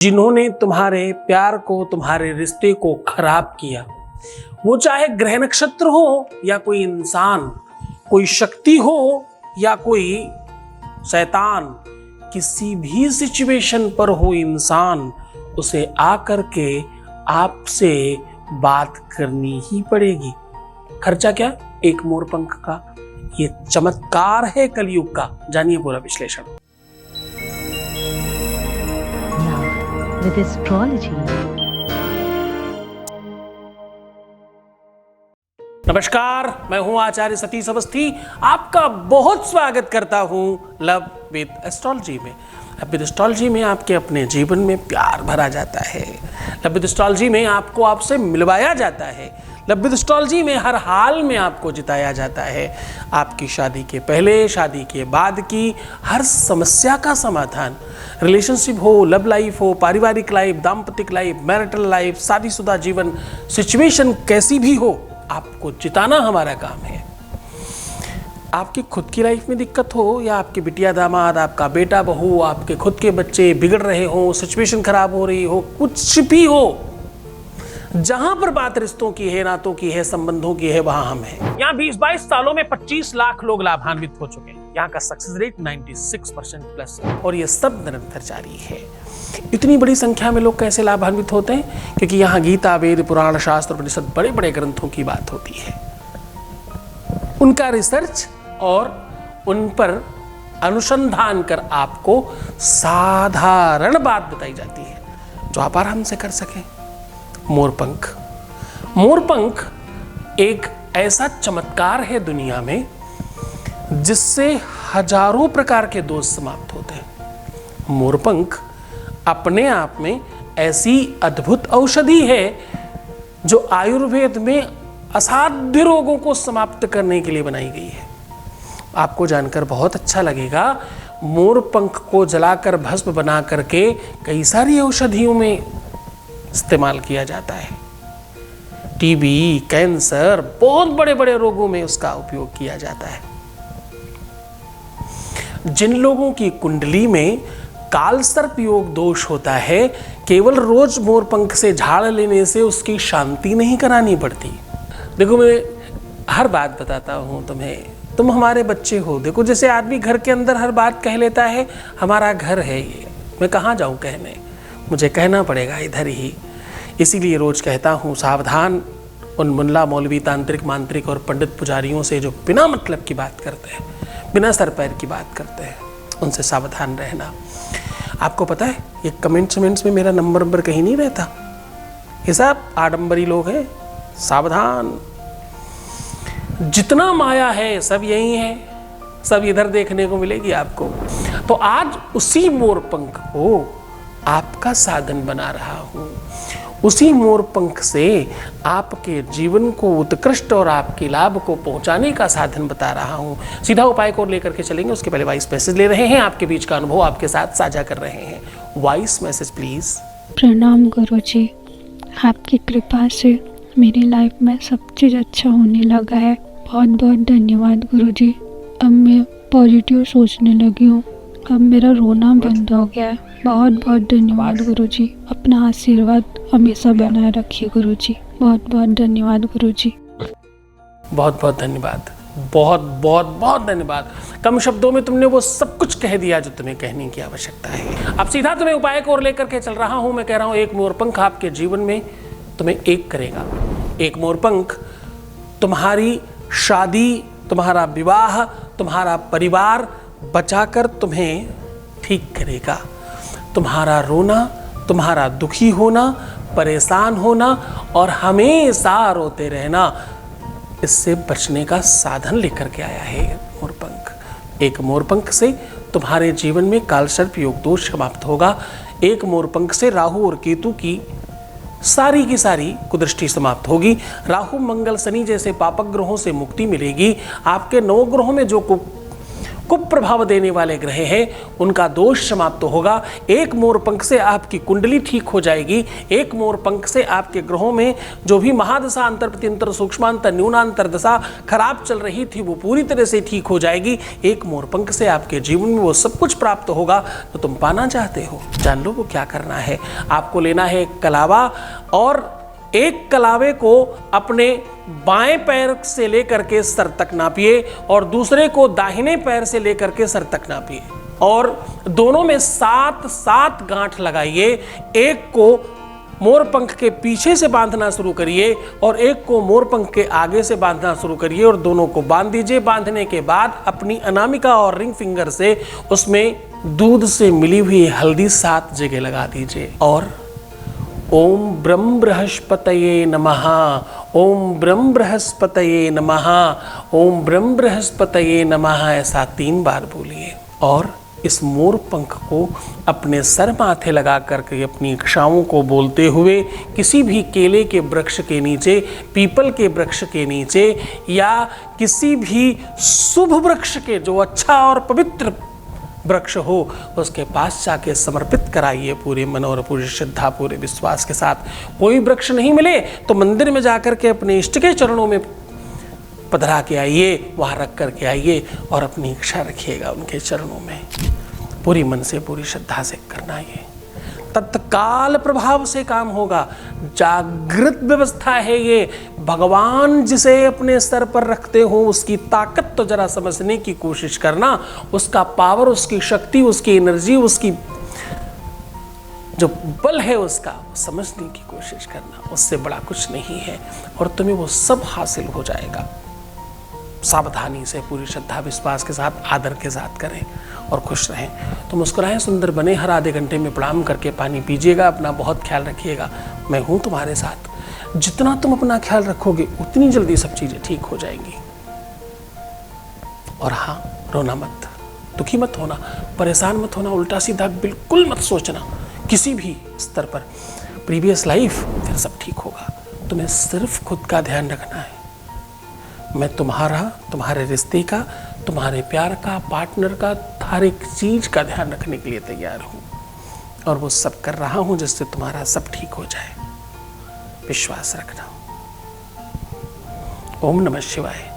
जिन्होंने तुम्हारे प्यार को, तुम्हारे रिश्ते को खराब किया, वो चाहे ग्रह नक्षत्र हो या कोई इंसान, कोई शक्ति हो या कोई शैतान, किसी भी सिचुएशन पर हो इंसान, उसे आकर के आपसे बात करनी ही पड़ेगी। खर्चा क्या? एक मोरपंख का। ये चमत्कार है कलयुग का। जानिए पूरा विश्लेषण with astrology. नमस्कार, मैं हूं आचार्य सतीश अवस्थी। आपका बहुत स्वागत करता हूं लव विद एस्ट्रोलॉजी में। लव विद एस्ट्रोलॉजी में आपके अपने जीवन में प्यार भरा जाता है। लव विद एस्ट्रोलॉजी में आपको आपसे मिलवाया जाता है। लव विद एस्ट्रोलॉजी में हर हाल में आपको जिताया जाता है। आपकी शादी के पहले, शादी के बाद की हर समस्या का समाधान, रिलेशनशिप हो, लव लाइफ हो, पारिवारिक लाइफ, दाम्पतिक लाइफ, मैरिटल लाइफ, शादीशुदा जीवन, सिचुएशन कैसी भी हो, आपको जिताना हमारा काम है। आपकी खुद की लाइफ में दिक्कत हो या आपके बिटिया दामाद, आपका बेटा बहू, आपके खुद के बच्चे बिगड़ रहे हो, सिचुएशन खराब हो रही हो, कुछ भी हो, जहां पर बात रिश्तों की है, नातों की है, संबंधों की है, वहां हम हैं। यहाँ 20-22 सालों में 25 लाख लोग लाभान्वित हो चुके हैं। यहाँ का सक्सेस रेट 96% प्लस है और ये सब निरंतर जारी है। इतनी बड़ी संख्या में लोग कैसे लाभान्वित होते हैं? क्योंकि यहाँ गीता, वेद, पुराण, शास्त्र, उपनिषद, बड़े बड़े ग्रंथों की बात होती है। उनका रिसर्च और उन पर अनुसंधान कर आपको साधारण बात बताई जाती है जो आप आराम से कर सकें। मोरपंख। मोरपंख एक ऐसा चमत्कार है दुनिया में जिससे हजारों प्रकार के दोष समाप्त होते हैं। मोरपंख अपने आप में ऐसी अद्भुत औषधि है जो आयुर्वेद में असाध्य रोगों को समाप्त करने के लिए बनाई गई है। आपको जानकर बहुत अच्छा लगेगा। मोरपंख को जलाकर भस्म बना करके कई सारी औषधियों में इस्तेमाल किया जाता है। टीबी, कैंसर, बहुत बड़े बड़े रोगों में उसका उपयोग किया जाता है। जिन लोगों की कुंडली में कालसर्प योग दोष होता है, केवल रोज मोरपंख से झाड़ लेने से उसकी शांति नहीं करानी पड़ती। देखो, मैं हर बात बताता हूं तुम्हें, तुम हमारे बच्चे हो। देखो, जैसे आदमी घर के अंदर हर बात कह लेता है, हमारा घर है ये, मैं कहाँ जाऊं कहने, मुझे कहना पड़ेगा इधर ही। इसीलिए रोज कहता हूँ, सावधान उन मुल्ला, मौलवी, तांत्रिक, मांत्रिक और पंडित पुजारियों से जो बिना मतलब की बात करते हैं, बिना सर पैर की बात करते हैं, उनसे सावधान रहना। आपको पता है, ये कमेंट्स में मेरा नंबर कहीं नहीं रहता। ये सब आडंबरी लोग हैं। सावधान, जितना माया है सब यही है, सब इधर देखने को मिलेगी आपको। तो आज उसी मोरपंख को आपका साधन बना रहा हूं। उसी मोरपंख से आपके जीवन को उत्कृष्ट और आपके लाभ को पहुंचाने का साधन बता रहा हूं। सीधा उपाय को लेकर के चलेंगे, उसके पहले वॉइस मैसेज ले रहे हैं। आपके बीच का अनुभव आपके साथ साझा कर रहे हैं। Voice message please. प्रणाम गुरुजी, आपकी कृपा से मेरी लाइफ में सब चीज़ अच्छा होने लगा है। बहुत बहुत धन्यवाद गुरुजी। अब मैं पॉजिटिव सोचने लगी हूँ। अब मेरा रोना बंद हो गया है। बहुत बहुत धन्यवाद गुरुजी। अपना आशीर्वाद हमेशा बनाए रखिए गुरुजी। बहुत बहुत धन्यवाद गुरुजी। बहुत बहुत धन्यवाद। बहुत बहुत बहुत धन्यवाद। कम शब्दों में तुमने वो सब कुछ कह दिया जो तुम्हें कहने की आवश्यकता है। अब सीधा तुम्हें उपाय को लेकर के चल रहा हूं। मैं कह रहा हूं, एक मोरपंख आपके जीवन में तुम्हें एक करेगा। एक मोरपंख तुम्हारी शादी, तुम्हारा विवाह, तुम्हारा परिवार बचाकर तुम्हें ठीक करेगा। तुम्हारा रोना, तुम्हारा दुखी होना, परेशान होना और हमेशा रोते रहना, इससे बचने का साधन लेकर के आया है मोरपंख। एक मोरपंख से तुम्हारे जीवन में कालसर्प योग दोष समाप्त होगा। एक मोरपंख से राहु और केतु की सारी की सारी कुदृष्टि समाप्त होगी। राहु, मंगल, शनि जैसे पापक ग्रहों से मुक्ति मिलेगी। आपके 9 ग्रहों में जो कुप्रभाव देने वाले ग्रह हैं उनका दोष समाप्त होगा। एक मोर पंख से आपकी कुंडली ठीक हो जाएगी। एक मोर पंख से आपके ग्रहों में जो भी महादशा, अंतर प्रत्यंतर, सूक्ष्मांतर, न्यूनांतर दशा खराब चल रही थी वो पूरी तरह से ठीक हो जाएगी। एक मोर पंख से आपके जीवन में वो सब कुछ प्राप्त होगा तो तुम पाना चाहते हो। जान लो वो क्या करना है। आपको लेना है एक कलावा और एक कलावे को अपने बाएं पैर से लेकर के सर तक नापिए और दूसरे को दाहिने पैर से लेकर के सर तक नापिए और दोनों में 7-7 गांठ लगाइए। एक को मोरपंख के पीछे से बांधना शुरू करिए और एक को मोरपंख के आगे से बांधना शुरू करिए और दोनों को बांध दीजिए। बांधने के बाद अपनी अनामिका और रिंग फिंगर से उसमें दूध से मिली हुई हल्दी 7 जगह लगा दीजिए और ओम ब्रह्म बृहस्पतये नमः, ओम ब्रह्म बृहस्पतये नमः, ओम ब्रह्म बृहस्पतये नमः ऐसा 3 बार बोलिए और इस मोर पंख को अपने सर माथे लगा करके अपनी इच्छाओं को बोलते हुए किसी भी केले के वृक्ष के नीचे, पीपल के वृक्ष के नीचे या किसी भी शुभ वृक्ष के जो अच्छा और पवित्र वृक्ष हो उसके पास जाके समर्पित कराइए पूरे मन और पूरी श्रद्धा, पूरे विश्वास के साथ। कोई वृक्ष नहीं मिले तो मंदिर में जाकर के अपने इष्ट के चरणों में पधरा के आइए, वहाँ रख करके आइए और अपनी इच्छा रखिएगा उनके चरणों में। पूरी मन से, पूरी श्रद्धा से करना ये तत्काल प्रभाव से काम होगा। जागृत व्यवस्था है ये। भगवान जिसे अपने सर पर रखते हो उसकी ताकत तो जरा समझने की कोशिश करना, उसका पावर, उसकी शक्ति, उसकी एनर्जी, उसकी जो बल है उसका समझने की कोशिश करना। उससे बड़ा कुछ नहीं है और तुम्हें वो सब हासिल हो जाएगा। सावधानी से, पूरी श्रद्धा विश्वास के साथ, आदर के साथ करें और खुश रहें। तो मुस्कुराएं, सुंदर बने। हर आधे घंटे में प्रणाम करके पानी पीजिएगा। अपना बहुत ख्याल रखिएगा। मैं हूं तुम्हारे साथ। जितना तुम अपना ख्याल रखोगे उतनी जल्दी सब चीजें ठीक हो जाएंगी। और हाँ, रोना मत, दुखी मत होना, परेशान मत होना, उल्टा सीधा बिल्कुल मत सोचना किसी भी स्तर पर। प्रीवियस लाइफ, फिर सब ठीक होगा। तुम्हें सिर्फ खुद का ध्यान रखना है। मैं तुम्हारा, तुम्हारे रिश्ते का, तुम्हारे प्यार का, पार्टनर का, हर एक चीज का ध्यान रखने के लिए तैयार हूं और वो सब कर रहा हूं जिससे तुम्हारा सब ठीक हो जाए। विश्वास रखना। ओम नमः शिवाय।